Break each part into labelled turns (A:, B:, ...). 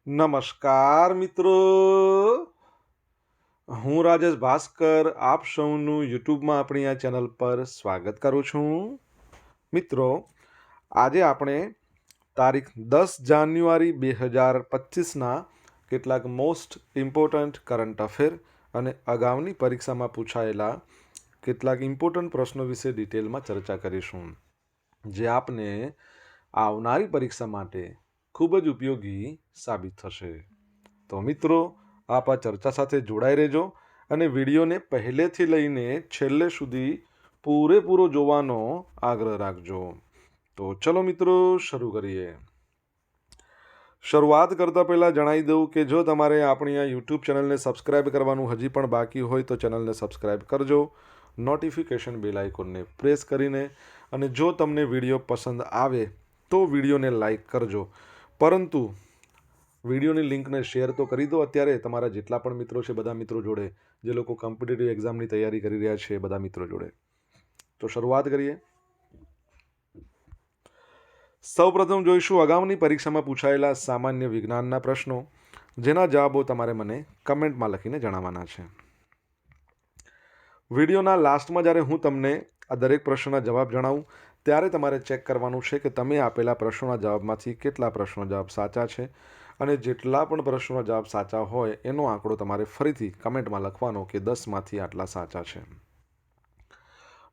A: નમસ્કાર મિત્રો, હું રાજેશ ભાસ્કર આપ સૌનું યુટ્યુબમાં આપણી આ ચેનલ પર સ્વાગત કરું છું. મિત્રો, આજે આપણે તારીખ 10 જાન્યુઆરી 2025ના કેટલાક મોસ્ટ ઇમ્પોર્ટન્ટ કરંટ અફેર અને અગાઉની પરીક્ષામાં પૂછાયેલા કેટલાક ઇમ્પોર્ટન્ટ પ્રશ્નો વિશે ડિટેલમાં ચર્ચા કરીશું, જે આપને આવનારી પરીક્ષા માટે ખૂબ જ ઉપયોગી સાબિત થશે. તો મિત્રો, આપ આ ચર્ચા સાથે જોડાઈ રહેજો અને વિડીયોને પહેલેથી લઈને છેલ્લે સુધી પૂરેપૂરો જોવાનો આગ્રહ રાખજો. તો ચલો મિત્રો, શરૂ કરીએ. શરૂઆત કરતાં પહેલાં જણાવી દઉં કે જો તમારે આપણી આ યુટ્યુબ ચેનલને સબસ્ક્રાઈબ કરવાનું હજી પણ બાકી હોય તો ચેનલને સબસ્ક્રાઈબ કરજો, નોટિફિકેશન બેલ આઇકોનને પ્રેસ કરીને, અને જો તમને વિડીયો પસંદ આવે તો વિડીયોને લાઈક કરજો. પરંતુ વિડીયોની લિંકને શેર તો કરી દો અત્યારે તમારા જેટલા પણ મિત્રો છે બધા મિત્રો જોડે, જે લોકો કોમ્પિટિટિવ એક્ઝામની તૈયારી કરી રહ્યા છે બધા મિત્રો જોડે. તો શરૂઆત કરીએ. સૌપ્રથમ જોઈશું અગાઉની પરીક્ષામાં પૂછાયેલા સામાન્ય વિજ્ઞાનના પ્રશ્નો, જેના જવાબો તમારે મને કમેન્ટમાં લખીને જણાવવાના છે. વિડીયોના લાસ્ટમાં જ્યારે હું તમને આ દરેક પ્રશ્નના જવાબ જણાવું ત્યારે તમારે ચેક કરવાનું છે કે તમે આપેલા પ્રશ્નોના જવાબમાંથી કેટલા પ્રશ્નો જવાબ સાચા છે, અને જેટલા પણ પ્રશ્નોના જવાબ સાચા હોય એનો આંકડો તમારે ફરીથી કમેન્ટમાં લખવાનો કે 10માંથી આટલા સાચા છે.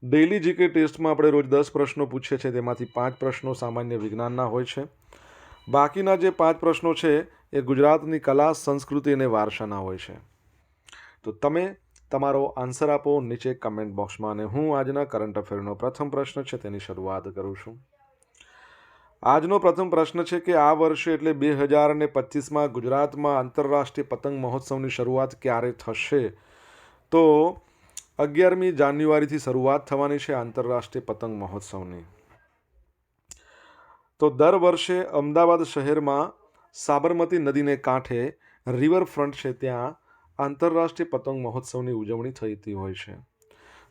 A: ડેઇલી જીકે ટેસ્ટમાં આપણે રોજ 10 પ્રશ્નો પૂછીએ છીએ, તેમાંથી 5 પ્રશ્નો સામાન્ય વિજ્ઞાનના હોય છે. બાકીના જે 5 પ્રશ્નો છે એ ગુજરાતની કલા, સંસ્કૃતિ અને વારસાના હોય છે. તો તમે તમારો આન્સર આપો નીચે કમેન્ટ બોક્સમાં, અને હું આજના કરંટ અફેરનો પ્રથમ પ્રશ્ન છે તેની શરૂઆત કરું છું. આજનો પ્રથમ પ્રશ્ન છે કે આ વર્ષે એટલે 2025માં ગુજરાતમાં આંતરરાષ્ટ્રીય પતંગ મહોત્સવની શરૂઆત ક્યારે થશે? તો 11મી જાન્યુઆરીથી શરૂઆત થવાની છે આંતરરાષ્ટ્રીય પતંગ મહોત્સવની. તો દર વર્ષે અમદાવાદ શહેરમાં સાબરમતી નદીને કાંઠે રિવરફ્રન્ટ છે ત્યાં આંતરરાષ્ટ્રીય પતંગ મહોત્સવની ઉજવણી થતી હોય છે.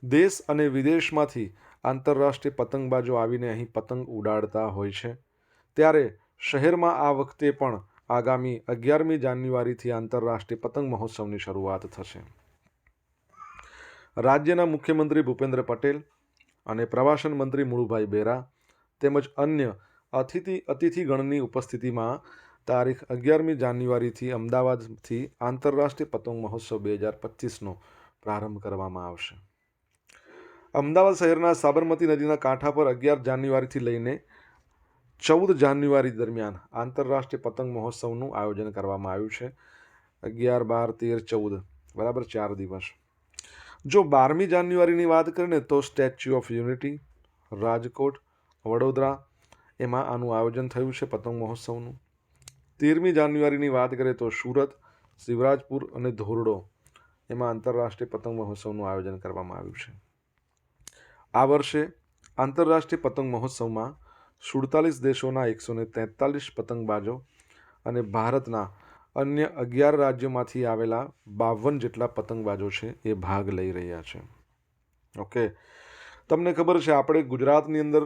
A: દેશ અને વિદેશમાંથી આંતરરાષ્ટ્રીય પતંગબાજો આવીને અહીં પતંગ ઉડાડતા હોય છે. ત્યારે શહેરમાં આ વખતે પણ આગામી 11મી જાન્યુઆરીથી આંતરરાષ્ટ્રીય પતંગ મહોત્સવની શરૂઆત થશે. રાજ્યના મુખ્યમંત્રી ભૂપેન્દ્ર પટેલ અને પ્રવાસન મંત્રી મુળુભાઈ બેરા તેમજ અન્ય અતિથિગણની ઉપસ્થિતિમાં તારીખ 11મી જાન્યુઆરીથી અમદાવાદથી આંતરરાષ્ટ્રીય પતંગ મહોત્સવ 2025નો પ્રારંભ કરવામાં આવશે. અમદાવાદ શહેરના સાબરમતી નદીના કાંઠા પર 11 જાન્યુઆરીથી લઈને 14 જાન્યુઆરી દરમિયાન આંતરરાષ્ટ્રીય પતંગ મહોત્સવનું આયોજન કરવામાં આવ્યું છે. 11, 12, 13, 14 બરાબર 4 દિવસ. જો 12મી જાન્યુઆરીની વાત કરીએ તો statue of unity, Rajkot, Vadodara એમાં આનું આયોજન થયું છે પતંગ મહોત્સવનું. 13મી જાન્યુઆરીની વાત કરીએ તો સુરત, શિવરાજપુર અને ધોરડો એમાં આંતરરાષ્ટ્રીય પતંગ મહોત્સવનું આયોજન કરવામાં આવ્યું છે. આ વર્ષે આંતરરાષ્ટ્રીય પતંગ મહોત્સવમાં 47 દેશોના 143 પતંગબાજો અને ભારતના અન્ય 11 રાજ્યોમાંથી આવેલા 52 જેટલા પતંગબાજો છે એ ભાગ લઈ રહ્યા છે. ઓકે, તમને ખબર છે આપણે ગુજરાતની અંદર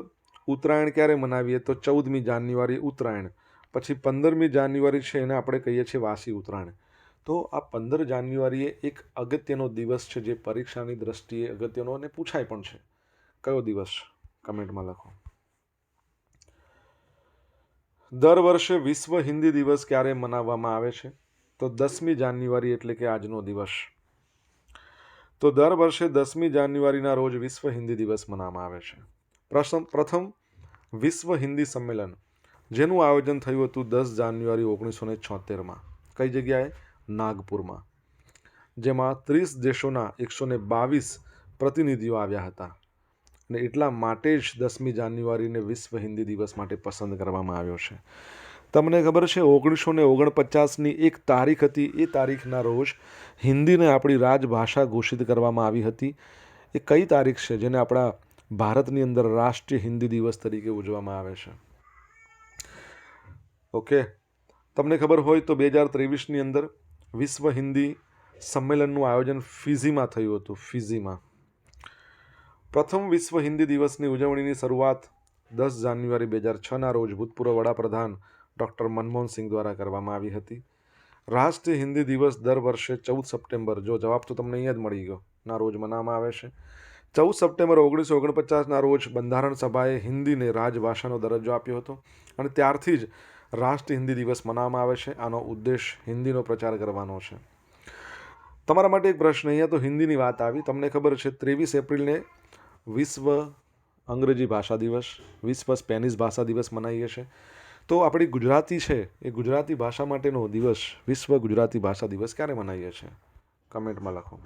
A: ઉત્તરાયણ ક્યારે મનાવીએ તો 14મી જાન્યુઆરી ઉત્તરાયણ, પછી 15મી જાન્યુઆરી છે એને આપણે કહીએ છીએ વાસી ઉત્તરાયણ. તો આ 15 જાન્યુઆરીએ એક અગત્યનો દિવસ છે જે પરીક્ષાની દ્રષ્ટિએ અગત્યનો અને પૂછાય પણ છે. કયો દિવસ? કમેન્ટમાં લખો. દર વર્ષે વિશ્વ હિન્દી દિવસ ક્યારે મનાવવામાં આવે છે? તો 10મી જાન્યુઆરી એટલે કે આજનો દિવસ. તો દર વર્ષે 10મી જાન્યુઆરીના રોજ વિશ્વ હિન્દી દિવસ મનાવવામાં આવે છે. પ્રથમ વિશ્વ હિન્દી સંમેલન જેનું આયોજન થયું હતું 10 જાન્યુઆરી 1976માં. કઈ જગ્યાએ? નાગપુરમાં. જેમાં 30 દેશોના 122 પ્રતિનિધિઓ આવ્યા હતા, અને એટલા માટે જ 10મી જાન્યુઆરીને વિશ્વ હિન્દી દિવસ માટે પસંદ કરવામાં આવ્યો છે. તમને ખબર છે 1949ની એક તારીખ હતી, એ તારીખના રોજ હિન્દીને આપણી રાજભાષા ઘોષિત કરવામાં આવી હતી. એ કઈ તારીખ છે જેને આપણા ભારતની અંદર રાષ્ટ્રીય હિન્દી દિવસ તરીકે ઉજવવામાં આવે છે? ઓકે, તમને ખબર હોય તો 2023ની અંદર વિશ્વ હિન્દી સંમેલનનું આયોજન ફિજીમાં થયું હતું. ફિજીમાં પ્રથમ વિશ્વ હિન્દી દિવસની ઉજવણીની શરૂઆત 10 જાન્યુઆરી 2006ના રોજ ભૂતપૂર્વ વડાપ્રધાન ડૉક્ટર મનમોહન સિંહ દ્વારા કરવામાં આવી હતી. રાષ્ટ્રીય હિન્દી દિવસ દર વર્ષે 14 સપ્ટેમ્બર, જો જવાબ તો તમને અહીંયા જ મળી ગયો, ના રોજ મનાવવામાં આવે છે. 14 સપ્ટેમ્બર 1949ના રોજ બંધારણ સભાએ હિન્દીને રાજભાષાનો દરજ્જો આપ્યો હતો અને ત્યારથી જ રાષ્ટ્રીય હિન્દી દિવસ મનાવવામાં આવે છે. આનો ઉદ્દેશ હિન્દીનો પ્રચાર કરવાનો છે. તમારા માટે એક પ્રશ્ન, અહીંયા તો હિન્દીની વાત આવી, તમને ખબર છે 23 એપ્રિલને વિશ્વ અંગ્રેજી ભાષા દિવસ, વિશ્વ સ્પેનિશ ભાષા દિવસ મનાવીએ છીએ. તો આપણી ગુજરાતી છે એ ગુજરાતી ભાષા માટેનો દિવસ, વિશ્વ ગુજરાતી ભાષા દિવસ ક્યારે મનાવીએ છીએ? કમેન્ટમાં લખો.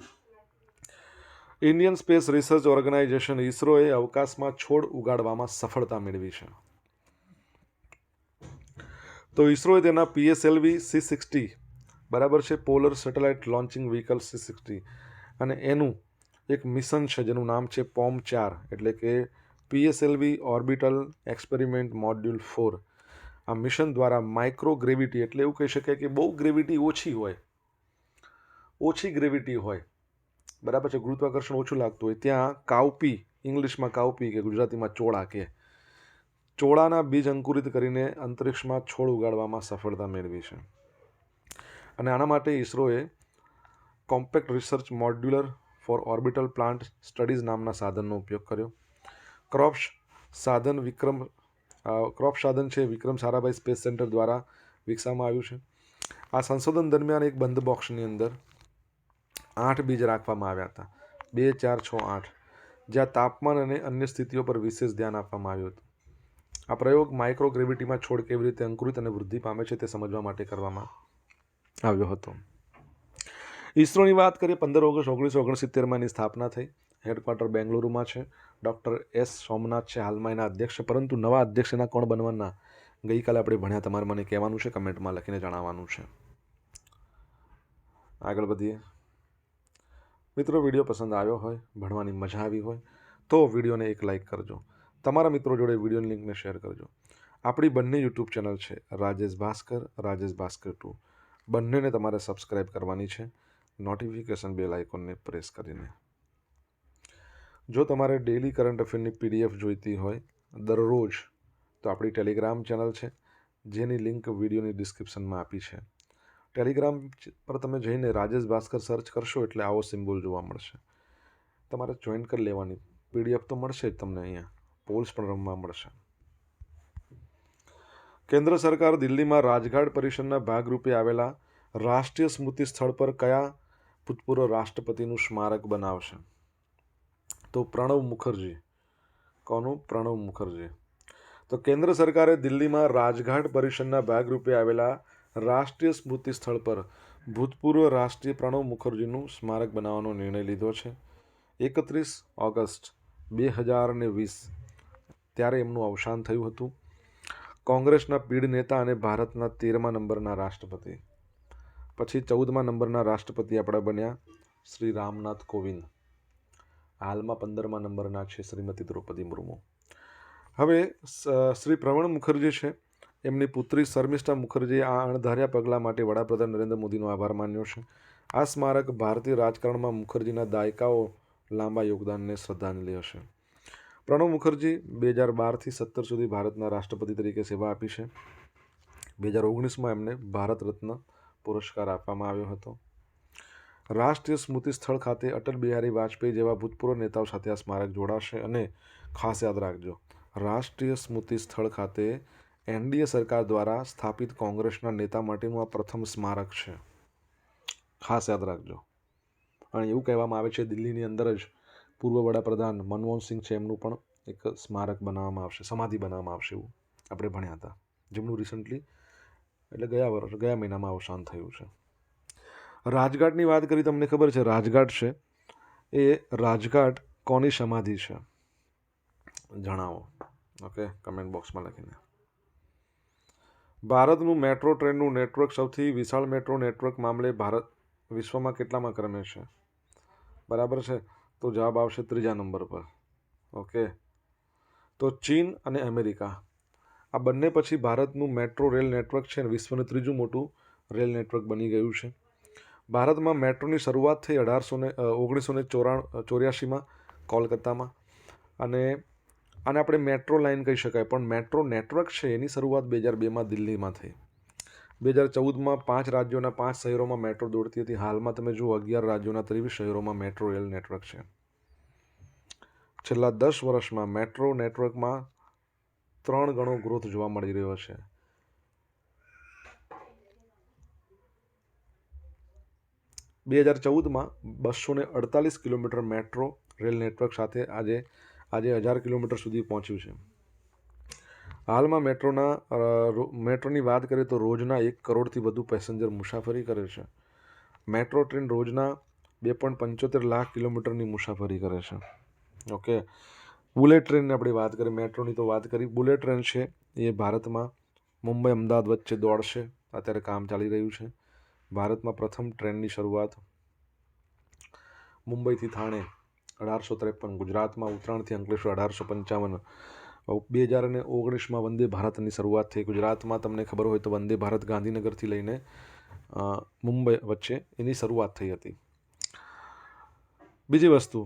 A: ઇન્ડિયન સ્પેસ રિસર્ચ ઓર્ગેનાઇઝેશન ઇસરોએ અવકાશમાં છોડ ઉગાડવામાં સફળતા મેળવી છે. તો ઇસરોએ તેના PSLV C60, બરાબર છે, polar satellite launching vehicle C60, અને એનું એક મિશન છે જેનું નામ છે POM4, એટલે કે PSLV ઓર્બિટલ એક્સપેરિમેન્ટ મોડ્યુલ 4. આ મિશન દ્વારા માઇક્રોગ્રેવિટી, એટલે એવું કહી શકાય કે બહુ ગ્રેવિટી ઓછી ગ્રેવિટી હોય, બરાબર છે, ગુરુત્વાકર્ષણ ઓછું લાગતું હોય, ત્યાં કાઉપી, ઇંગ્લિશમાં કાઉપી કે ગુજરાતીમાં ચોળા, કે ચોળાના બીજ અંકુરિત કરીને અંતરિક્ષમાં છોડ ઉગાડવામાં સફળતા મેળવી છે. અને આના માટે ઇસરોએ compact research modular for orbital plant studies નામના સાધનનો ઉપયોગ કર્યો. ક્રોપ સાધન છે વિક્રમ સારાભાઈ સ્પેસ સેન્ટર દ્વારા વિકસાવવામાં આવ્યું છે. આ સંશોધન દરમિયાન એક બંધ બોક્સની અંદર 8 બીજ રાખવામાં આવ્યા હતા, 2, 4, 6, 8, જ્યાં તાપમાન અને અન્ય સ્થિતિઓ પર વિશેષ ધ્યાન આપવામાં આવ્યું હતું. આ પ્રયોગ માઇક્રોગ્રેવિટીમાં છોડ કેવી રીતે અંકુરિત અને વૃદ્ધિ પામે છે તે સમજવા માટે કરવામાં આવ્યો હતો. ઇસરોની વાત કરીએ, 15 ઓગસ્ટ 1969માં એની સ્થાપના થઈ. હેડક્વાર્ટર બેંગલુરુમાં છે. Doctor S. સોમનાથ છે હાલમાં એના અધ્યક્ષ છે, પરંતુ નવા અધ્યક્ષ એના કોણ બનવાના ગઈકાલે આપણે ભણ્યા, તમારે મને કહેવાનું છે, કમેન્ટમાં લખીને જણાવવાનું છે. આગળ વધીએ. મિત્રો, વિડીયો પસંદ આવ્યો હોય, ભણવાની મજા આવી હોય તો વિડીયોને એક લાઇક કરજો. તમારા મિત્રો જોડે વિડીયોની લિંકને શેર કરજો. આપણી બંને યુટ્યુબ ચેનલ છે, રાજેશ ભાસ્કર 2, બંનેને તમારે સબસ્ક્રાઈબ કરવાની છે, નોટિફિકેશન બેલ આઇકોનને પ્રેસ કરીને. જો તમારે ડેઇલી કરંટ અફેરની PDF જોઈતી હોય દરરોજ, તો આપણી ટેલિગ્રામ ચેનલ છે, જેની લિંક વિડીયોની ડિસ્ક્રિપ્શનમાં આપી છે. ટેલિગ્રામ પર તમે જઈને રાજેશ ભાસ્કર સર્ચ કરશો એટલે આવો સિમ્બોલ જોવા મળશે. તમારે જોઈન કરી લેવાની. PDF તો મળશે જ તમને, અહીંયા પોલ્સ પણ રમવા મળશે. કેન્દ્ર સરકાર દિલ્હીમાં રાજઘાટ પરિષદના ભાગરૂપે આવેલા રાષ્ટ્રીય સ્મૃતિ સ્થળ પર કયા ભૂતપૂર્વ રાષ્ટ્રપતિનું સ્મારક બનાવશે? તો પ્રણવ મુખર્જી. કોનું? પ્રણવ મુખર્જી. તો કેન્દ્ર સરકારે દિલ્હીમાં રાજઘાટ પરિષદના ભાગરૂપે આવેલા રાષ્ટ્રીય સ્મૃતિ સ્થળ પર ભૂતપૂર્વ રાષ્ટ્રીય પ્રણવ મુખર્જીનું સ્મારક બનાવવાનો નિર્ણય લીધો છે. 31 ઓગસ્ટ 2020 ત્યારે એમનું અવસાન થયું હતું. કોંગ્રેસના પીઢ નેતા અને ભારતના 13મા નંબરના રાષ્ટ્રપતિ. પછી 14મા નંબરના રાષ્ટ્રપતિ આપણા બન્યા શ્રી રામનાથ કોવિંદ. હાલમાં 15મા નંબરના છે શ્રીમતી દ્રૌપદી મુર્મુ. હવે શ્રી પ્રણવ મુખર્જી છે, એમની પુત્રી શર્મિષ્ઠા મુખર્જીએ આ અણધાર્યા પગલાં માટે વડાપ્રધાન નરેન્દ્ર મોદીનો આભાર માન્યો છે. આ સ્મારક ભારતીય રાજકારણમાં મુખર્જીના દાયકાઓ લાંબા યોગદાનને શ્રદ્ધાંજલિ હશે. પ્રણવ મુખર્જી 2012થી 17 સુધી ભારતના રાષ્ટ્રપતિ તરીકે સેવા આપી છે. 2019માં એમને ભારત રત્ન પુરસ્કાર આપવામાં આવ્યો હતો. રાષ્ટ્રીય સ્મૃતિ સ્થળ ખાતે અટલ બિહારી વાજપેયી જેવા ભૂતપૂર્વ નેતાઓ સાથે આ સ્મારક જોડાશે. અને ખાસ યાદ રાખજો, રાષ્ટ્રીય સ્મૃતિ સ્થળ ખાતે NDA સરકાર દ્વારા સ્થાપિત કોંગ્રેસના નેતા માટેનું આ પ્રથમ સ્મારક છે. ખાસ યાદ રાખજો. અને એવું કહેવામાં આવે છે દિલ્હીની અંદર જ પૂર્વ વડાપ્રધાન મનમોહન સિંહ છે, એમનું પણ એક સ્મારક બનાવવામાં આવશે, સમાધિ બનાવવામાં આવશે, એવું આપણે ભણ્યા હતા, જેમનું રિસન્ટલી એટલે ગયા મહિનામાં અવસાન થયું છે. રાજઘાટની વાત કરી, તમને ખબર છે રાજઘાટ છે એ રાજઘાટ કોની સમાધિ છે? જણાવો. ઓકે, કમેન્ટ બોક્સમાં લખીને. ભારતનું મેટ્રો ટ્રેનનું નેટવર્ક સૌથી વિશાળ મેટ્રો નેટવર્ક મામલે ભારત વિશ્વમાં કેટલામાં ક્રમે છે? બરાબર છે, તો જવાબ આવશે 3જા નંબર પર. ઓકે, તો ચીન અને અમેરિકા આ બંને પછી ભારતનું મેટ્રો રેલ નેટવર્ક છે ને વિશ્વનું 3જું મોટું રેલ નેટવર્ક બની ગયું છે. ભારતમાં મેટ્રોની શરૂઆત થઈ 1984માં કોલકાતામાં, અને આને આપણે મેટ્રો લાઇન કહી શકાય, પણ મેટ્રો નેટવર્ક છે એની શરૂઆત 2002માં દિલ્હીમાં થઈ. 2014માં 5 રાજ્યોના 5 શહેરોમાં મેટ્રો દોડતી હતી. હાલમાં તમે જુઓ 11 રાજ્યોના 23 શહેરોમાં મેટ્રો રેલ નેટવર્ક છે. છેલ્લા 10 વર્ષમાં મેટ્રો નેટવર્કમાં 3 ગણો ગ્રોથ જોવા મળી રહ્યો છે. બે 2014માં 248 કિલોમીટર મેટ્રો રેલ નેટવર્ક સાથે આજે 1000 કિલોમીટર સુધી પહોંચ્યું છે. હાલમાં મેટ્રોની વાત કરીએ તો રોજના 1 કરોડથી વધુ પેસેન્જર મુસાફરી કરે છે. મેટ્રો ટ્રેન રોજના 2.75 લાખ કિલોમીટરની મુસાફરી કરે છે. ઓકે, બુલેટ ટ્રેનની આપણે વાત કરીએ, મેટ્રોની તો વાત કરી. બુલેટ ટ્રેન છે એ ભારતમાં મુંબઈ અમદાવાદ વચ્ચે દોડશે. અત્યારે કામ ચાલી રહ્યું છે. ભારતમાં પ્રથમ ટ્રેનની શરૂઆત મુંબઈથી થાણે 1853, ગુજરાતમાં ઉત્તરાયણથી અંકલેશ્વર 1855, 2019માં વંદે ભારતની શરૂઆત થઈ. ગુજરાતમાં તમને ખબર હોય તો વંદે ભારત ગાંધીનગરથી લઈને મુંબઈ વચ્ચે એની શરૂઆત થઈ હતી. બીજી વસ્તુ,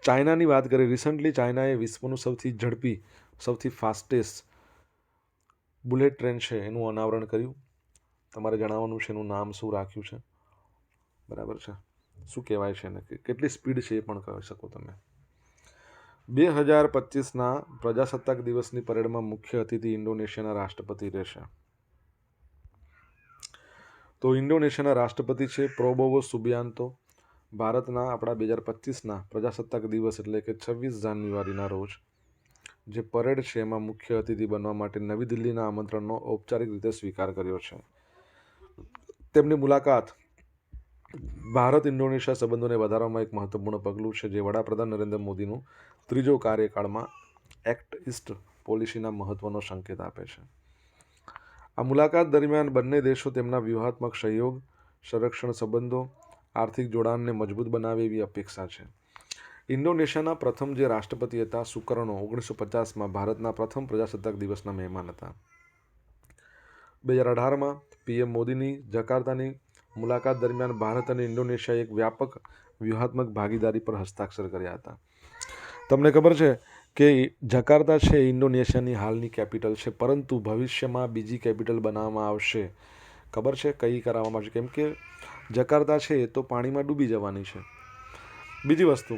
A: ચાઇનાની વાત કરીએ. રિસન્ટલી ચાઇનાએ વિશ્વનું સૌથી ઝડપી, સૌથી ફાસ્ટેસ્ટ બુલેટ ટ્રેન છે એનું અનાવરણ કર્યું. તમારે જણાવવાનું છે એનું નામ શું રાખ્યું છે, બરાબર છે, શું કહેવાય છે એને, કેટલી સ્પીડ છે એ પણ કહી શકો તમે. 2025ના પ્રજાસત્તાક દિવસની પરેડમાં મુખ્ય અતિથિ ઇન્ડોનેશિયાના રાષ્ટ્રપતિ રહેશે. તો ઇન્ડોનેશિયાના રાષ્ટ્રપતિ છે પ્રોબોવો સુબિયાન્તો. ભારતના આપણા 2025ના પ્રજાસત્તાક દિવસ એટલે કે 26 જાન્યુઆરીના રોજ જે પરેડ છે એમાં મુખ્ય અતિથિ બનવા માટે નવી દિલ્હીના આમંત્રણનો ઔપચારિક રીતે સ્વીકાર કર્યો છે. તેમની મુલાકાત ભારત ઇન્ડોનેશિયા સંબંધોને વધારવામાં એક મહત્વપૂર્ણ પગલું છે, જે વડાપ્રધાન નરેન્દ્ર મોદીનું 3જો કાર્યકાળમાં એક્ટ ઈસ્ટ પોલિસીના મહત્વનો સંકેત આપે છે. આ મુલાકાત દરમિયાન બંને દેશો તેમના વ્યૂહાત્મક સહયોગ, સંરક્ષણ સંબંધો, આર્થિક જોડાણને મજબૂત બનાવે એવી અપેક્ષા છે. ઇન્ડોનેશિયાના પ્રથમ જે રાષ્ટ્રપતિ હતા સુકર્ણો 1950માં ભારતના પ્રથમ પ્રજાસત્તાક દિવસના મહેમાન હતા. 2018માં પીએમ મોદીની જકાર્તાની મુલાકાત દરમિયાન ભારત અને ઇન્ડોનેશિયાએ એક વ્યાપક વ્યૂહાત્મક ભાગીદારી પર હસ્તાક્ષર કર્યા હતા. તમને ખબર છે કે જકાર્તા છે ઇન્ડોનેશિયાની હાલની કેપિટલ છે, પરંતુ ભવિષ્યમાં બીજી કેપિટલ બનાવવામાં આવશે. ખબર છે કઈ કરાવવામાં આવશે? કેમ કે જકાર્તા છે એ તો પાણીમાં ડૂબી જવાની છે. બીજી વસ્તુ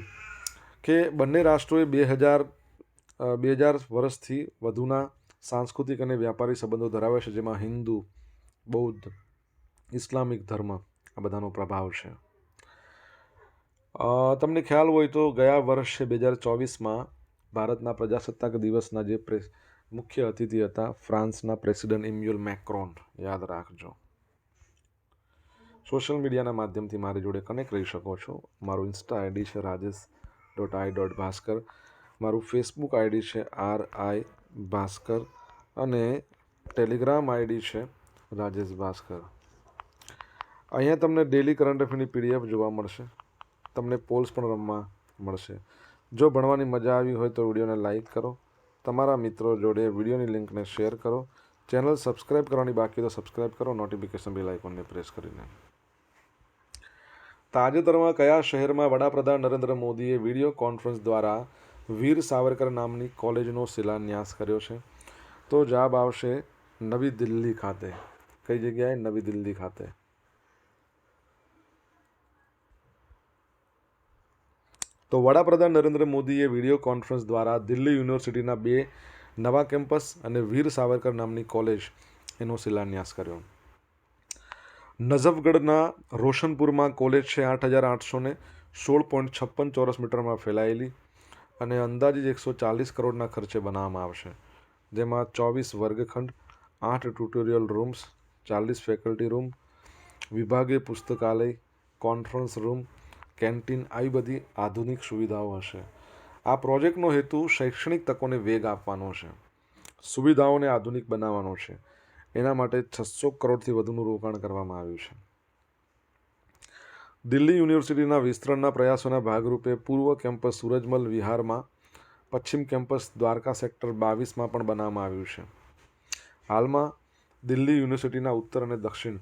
A: કે બંને રાષ્ટ્રોએ 2000 વર્ષથી વધુના સાંસ્કૃતિક અને વ્યાપારી સંબંધો ધરાવે છે, જેમાં હિન્દુ, બૌદ્ધ, ઇસ્લામિક ધર્મ આ બધાનો પ્રભાવ છે. તમને ખ્યાલ હોય તો ગયા વર્ષે 2024માં ભારતના પ્રજાસત્તાક દિવસના જે મુખ્ય અતિથિ હતા ફ્રાન્સના પ્રેસિડેન્ટ ઇમ્યુલ મેક્રોન, યાદ રાખજો. સોશિયલ મીડિયાના માધ્યમથી મારી જોડે કનેક્ટ રહી શકો છો. મારું ઇન્સ્ટા આઈડી છે rajesh.i.bhaskar, મારું ફેસબુક આઈડી છે RI ભાસ્કર અને ટેલિગ્રામ આઈડી છે રાજેશ ભાસ્કર. અહીંયા તમને ડેલી કરંટ અફેરની PDF જોવા મળશે. તમને પોલ્સ પણ રમવા મળશે. જો ભણવાની મજા આવી હોય તો વિડીયોને લાઇક કરો, તમારા મિત્રો જોડે વિડીયોની લિંકને શેર કરો, ચેનલ સબસ્ક્રાઈબ કરવાની બાકી તો સબસ્ક્રાઈબ કરો, નોટિફિકેશન બેલ આઇકોનને પ્રેસ કરીને. તાજેતરમાં કયા શહેરમાં વડાપ્રધાન નરેન્દ્ર મોદીએ વિડીયો કોન્ફરન્સ દ્વારા વીર સાવરકર નામની કોલેજનો શિલાન્યાસ કર્યો છે? તો જવાબ આવશે નવી દિલ્હી ખાતે. કઈ જગ્યાએ? નવી દિલ્હી ખાતે. તો વડાપ્રધાન નરેન્દ્ર મોદીએ વિડીયો કોન્ફરન્સ દ્વારા દિલ્હી યુનિવર્સિટીના 2 નવા કેમ્પસ અને વીર સાવરકર નામની કોલેજ એનો શિલાન્યાસ કર્યો. નઝફગઢના રોશનપુરમાં કોલેજ છે 8816.56 ચોરસ મીટરમાં ફેલાયેલી અને અંદાજિત 140 કરોડના ખર્ચે બનાવવામાં આવશે, જેમાં 24 વર્ગખંડ, 8 ટ્યુટોરિયલ રૂમ્સ, 40 ફેકલ્ટી રૂમ, વિભાગીય પુસ્તકાલય, કોન્ફરન્સ રૂમ, કેન્ટીન આવી બધી આધુનિક સુવિધાઓ હશે. આ પ્રોજેક્ટનો હેતુ શૈક્ષણિક તકોને વેગ આપવાનો છે, સુવિધાઓને આધુનિક બનાવવાનો છે. એના માટે 600 કરોડથી વધુનું રોકાણ કરવામાં આવ્યું છે. દિલ્હી યુનિવર્સિટીના વિસ્તરણના પ્રયાસોના ભાગરૂપે પૂર્વ કેમ્પસ સૂરજમલ વિહારમાં, પશ્ચિમ કેમ્પસ દ્વારકા સેક્ટર 22માં પણ બનાવવામાં આવ્યું છે. હાલમાં દિલ્હી યુનિવર્સિટીના ઉત્તર અને દક્ષિણ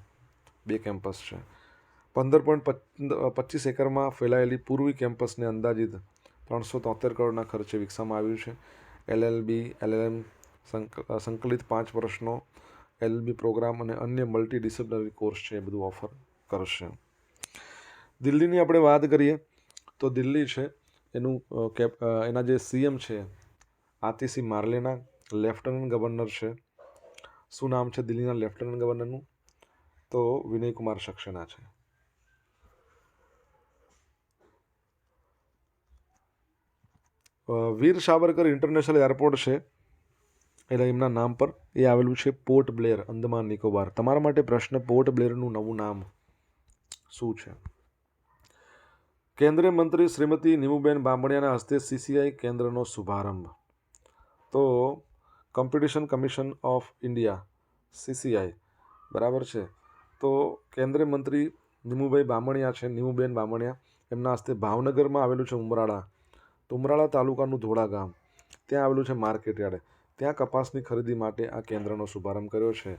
A: 2 કેમ્પસ છે. 15.25 એકરમાં ફેલાયેલી પૂર્વી કેમ્પસને અંદાજિત 373 કરોડના ખર્ચે વિકસાવવામાં આવ્યું છે. LLB, LLM સંકલિત 5 વર્ષનો LLB પ્રોગ્રામ અને અન્ય મલ્ટી ડિસિપ્લિનરી કોર્સ છે એ બધું ઓફર કરશે. દિલ્હીની આપણે વાત કરીએ તો દિલ્હી છે એનું એના જે CM છે આતિશી માર્લેના, લેફ્ટનન્ટ ગવર્નર છે. શું નામ છે દિલ્હીના લેફ્ટનન્ટ ગવર્નરનું? તો વિનય કુમાર સક્સેના છે. વીર સાવરકર ઇન્ટરનેશનલ એરપોર્ટ છે એટલે એમના નામ પર એ આવેલું છે પોર્ટ બ્લેર, અંદમાન નિકોબાર. તમારા માટે પ્રશ્ન, પોર્ટ બ્લેરનું નવું નામ શું છે? કેન્દ્રીય મંત્રી શ્રીમતી નીમુબેન બાંભણિયાના હસ્તે CCI કેન્દ્રનો શુભારંભ. તો competition commission of India CCI, બરાબર છે. તો કેન્દ્રીય મંત્રી નીમુબેન બાંભણિયા એમના હસ્તે ભાવનગરમાં આવેલું છે ઉમરાળા તાલુકાનું ધોળા ગામ, ત્યાં આવેલું છે માર્કેટ યાર્ડ. ત્યાં કપાસની ખરીદી માટે આ કેન્દ્રનો શુભારંભ કર્યો છે.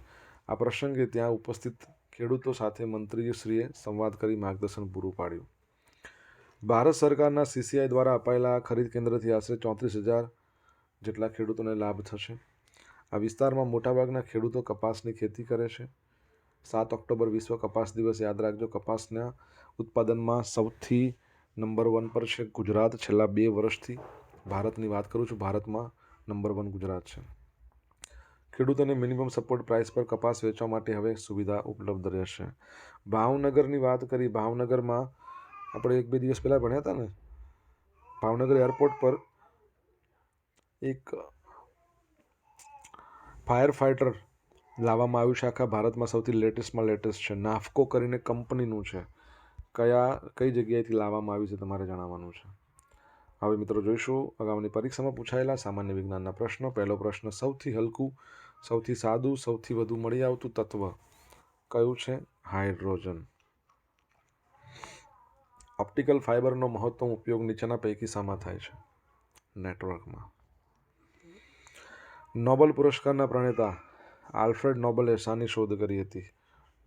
A: આ પ્રસંગે ત્યાં ઉપસ્થિત ખેડૂતો સાથે મંત્રીશ્રીએ સંવાદ કરી માર્ગદર્શન પૂરું પાડ્યું. ભારત સરકારના CCI દ્વારા અપાયેલા ખરીદ કેન્દ્રથી આશરે 34,000 જેટલા ખેડૂતોને લાભ થશે. આ વિસ્તારમાં મોટાભાગના ખેડૂતો કપાસની ખેતી કરે છે. 7 ઓક્ટોબર વિશ્વ કપાસ દિવસ. યાદ રાખજો, કપાસના ઉત્પાદનમાં સૌથી નંબર 1 પર છે ગુજરાત. છેલ્લા 2 વર્ષથી ભારતની વાત કરું છું, ભારતમાં નંબર 1 ગુજરાત છે. ખેડૂતોને મિનિમમ સપોર્ટ પ્રાઇસ પર કપાસ વેચવા માટે હવે સુવિધા ઉપલબ્ધ રહેશે. ભાવનગરની વાત કરી, ભાવનગરમાં આપણે 1-2 દિવસ પહેલાં ભણ્યા હતા ને, ભાવનગર એરપોર્ટ પર એક ફાયર ફાઇટર લાવવામાં આવ્યું છે. આખા ભારતમાં સૌથી લેટેસ્ટમાં લેટેસ્ટ છે. નાફકો કરીને કંપનીનું છે. કઈ જગ્યાએથી લાવવામાં આવ્યું છે તમારે જણાવવાનું છે. હવે મિત્રો જોઈશું અગાઉની પરીક્ષામાં પૂછાયેલા સામાન્ય વિજ્ઞાનના પ્રશ્નો. પહેલો પ્રશ્ન, સૌથી હલકું, સૌથી સાદું, સૌથી વધુ મળી આવતું તત્વ કયું છે? હાઇડ્રોજન. ઓપ્ટિકલ ફાઇબરનો મહત્તમ ઉપયોગ નીચેના પૈકી શામાં થાય છે? નેટવર્કમાં. નોબેલ પુરસ્કારના પ્રણેતા આલ્ફ્રેડ નોબેલે શાની શોધ કરી હતી?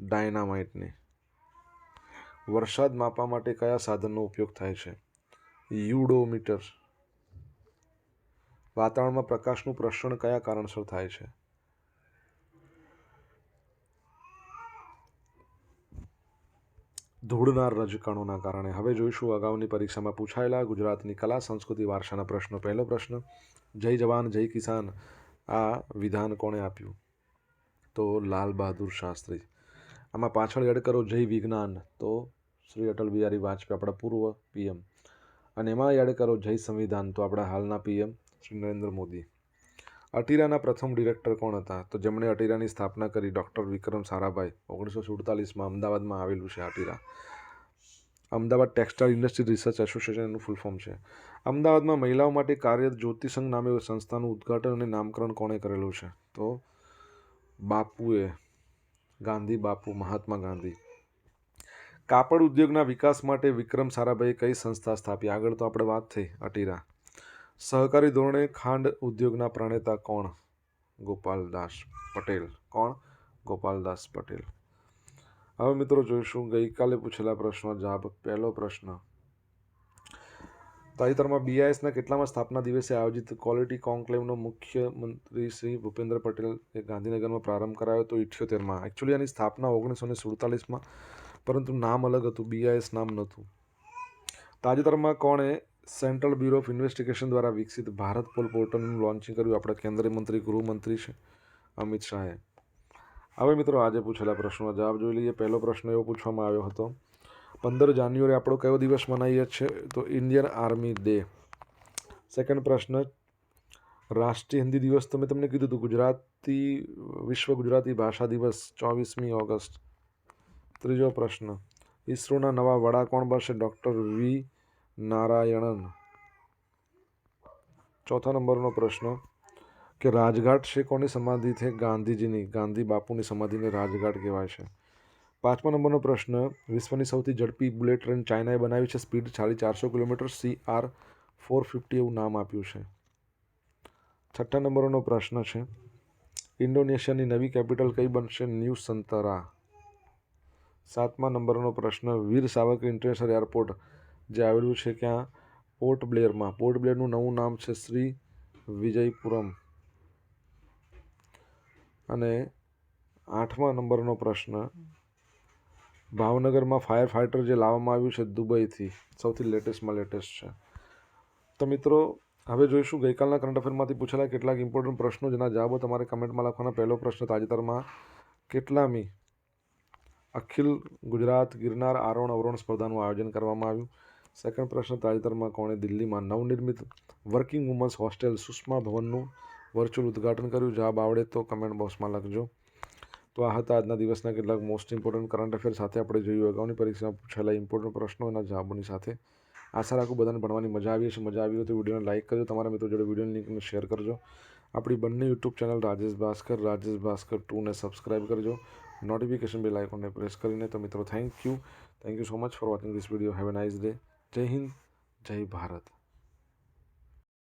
A: ડાયનામાઇટની. વરસાદ માપવા માટે કયા સાધનનો ઉપયોગ થાય છે? યુડોમીટર. વાતાવરણમાં પ્રકાશનું પ્રસરણ કયા કારણસર થાય છે? ધૂળના રજકણોના કારણે. હવે જોઈશું અગાઉની પરીક્ષામાં પૂછાયેલા ગુજરાતની કલા સંસ્કૃતિ વારસાના પ્રશ્નો. પહેલો પ્રશ્ન, જય જવાન જય કિસાન આ વિધાન કોણે આપ્યું? તો લાલ બહાદુર શાસ્ત્રી. આમાં પાછળ એડ કરો જય વિજ્ઞાન, તો શ્રી અટલ બિહારી વાજપેયી, આપણા પૂર્વ PM. અને એમાં એડ કરો જય સંવિધાન, તો આપણા હાલના PM શ્રી નરેન્દ્ર મોદી. અટીરાના પ્રથમ ડિરેક્ટર કોણ હતા? તો જેમણે અટીરાની સ્થાપના કરી, ડૉક્ટર વિક્રમ સારાભાઈ. 1947માં અમદાવાદમાં આવેલું છે ATIRA. Ahmedabad textile industry research association એનું ફૂલ ફોર્મ છે. અમદાવાદમાં મહિલાઓ માટે કાર્યરત જ્યોતિ સંઘ નામે સંસ્થાનું ઉદ્ઘાટન અને નામકરણ કોણે કરેલું છે? તો બાપુએ, ગાંધી બાપુ, મહાત્મા ગાંધી. કાપડ ઉદ્યોગના વિકાસ માટે વિક્રમ સારાભાઈએ કઈ સંસ્થા સ્થાપી? આગળ તો આપણે વાત થઈ અટીરા. સહકારી ધોરણે ખાંડ ઉદ્યોગના પ્રણેતા કોણ? ગોપાલદાસ પટેલ. કોણ? ગોપાલદાસ પટેલ. હવે મિત્રો જોઈશું ગઈકાલે પૂછેલા પ્રશ્નો જવાબ. પહેલો પ્રશ્ન, તાજેતરમાં BISના કેટલામાં સ્થાપના દિવસે આયોજિત ક્વોલિટી કોન્ક્લેવનો મુખ્યમંત્રી શ્રી ભૂપેન્દ્ર પટેલ ગાંધીનગરમાં પ્રારંભ કરાયો હતો? 78માં. એકચ્યુઅલી આની સ્થાપના 1947માં, પરંતુ નામ અલગ હતું, BIS નામ નહોતું. તાજેતરમાં કોણે સેન્ટ્રલ બ્યુરો ઓફ ઇન્વેસ્ટિગેશન દ્વારા વિકસિત ભારત પોર્ટલનું લોન્ચિંગ કર્યું? આપણા કેન્દ્રીય મંત્રી, ગૃહમંત્રી છે અમિત શાહે. હવે મિત્રો આજે પૂછેલા પ્રશ્નનો જવાબ જોઈ લઈએ. પહેલો પ્રશ્ન એવો પૂછવામાં આવ્યો હતો, 15 જાન્યુઆરી આપણો કયો દિવસ મનાવીએ છીએ? તો ઇન્ડિયન આર્મી ડે. સેકન્ડ પ્રશ્ન, રાષ્ટ્રીય હિન્દી દિવસ તો મેં તમને કીધું હતું, વિશ્વ ગુજરાતી ભાષા દિવસ 24મી ઓગસ્ટ. ત્રીજો પ્રશ્ન, ઇસરોના નવા વડા કોણ બનશે? Doctor V. નારાયણન. ચોથા નંબરનો પ્રશ્ન કે રાજઘાટ છે કોની સમાધિ છે? ગાંધીજીની. ગાંધી બાપુની સમાધિને રાજઘાટ કહેવાય છે. પાંચમા નંબરનો પ્રશ્ન, વિશ્વની સૌથી ઝડપી બુલેટ ટ્રેન ચાઇનાએ બનાવી છે, સ્પીડ 450 કિલોમીટર, CR450 એવું નામ આપ્યું છે. છઠ્ઠા નંબરનો પ્રશ્ન છે, ઇન્ડોનેશિયાની નવી કેપિટલ કઈ બનશે? ન્યૂ સંતરા. સાતમા નંબરનો પ્રશ્ન, વીર સાવરકર ઇન્ટરનેશનલ એરપોર્ટ જે આવેલું છે ક્યાં? પોર્ટ બ્લેરમાં. પોર્ટ બ્લેરનું નવું નામ છે શ્રી વિજયપુરમ. અને 8મા નંબરનો પ્રશ્ન, ભાવનગરમાં ફાયર ફાઇટર જે લાવવામાં આવ્યું છે દુબઈથી, સૌથી લેટેસ્ટમાં લેટેસ્ટ છે. તો મિત્રો હવે જોઈશું ગઈકાલના કરંટ અફેરમાંથી પૂછેલા કેટલાક ઇમ્પોર્ટન્ટ પ્રશ્નો જેના જવાબો તમારે કમેન્ટમાં લખવાના. પહેલો પ્રશ્ન, તાજેતરમાં કેટલામી અખિલ ગુજરાત ગિરનાર આરોહણ અવરોહણ સ્પર્ધાનું આયોજન કરવામાં આવ્યું? સેકન્ડ પ્રશ્ન, તાજેતરમાં કોણે દિલ્હીમાં નવનિર્મિત વર્કિંગ વુમન્સ હોસ્ટેલ સુષ્મા ભવનનું વર્ચ્યુઅલ ઉદ્ઘાટન કર્યું? જવાબ આવડે તો કમેન્ટ બોક્સમાં લખજો. તો આ હતા આજના દિવસના કેટલાક મોસ્ટ ઇમ્પોર્ટન્ટ કરંટ અફેર સાથે આપણે જોયું અગાઉની પરીક્ષામાં પૂછાયેલા ઇમ્પોર્ટન્ટ પ્રશ્નોના જવાબોની સાથે. આશા રાખું બધાને ભણવાની મજા આવી હશે. મજા આવી હોય તો વિડીયોને લાઇક કરજો, તમારા મિત્રો જોડે વિડીયોની લિંકને શેર કરજો. આપણી બંને યુટ્યુબ ચેનલ રાજેશ ભાસ્કર 2ને સબસ્ક્રાઈબ કરજો, નોટિફિકેશન બેલ આઇકોનને પ્રેસ કરીને. તો મિત્રો thank you so much for watching this video. Have a nice day. Jai Hind, જય ભારત.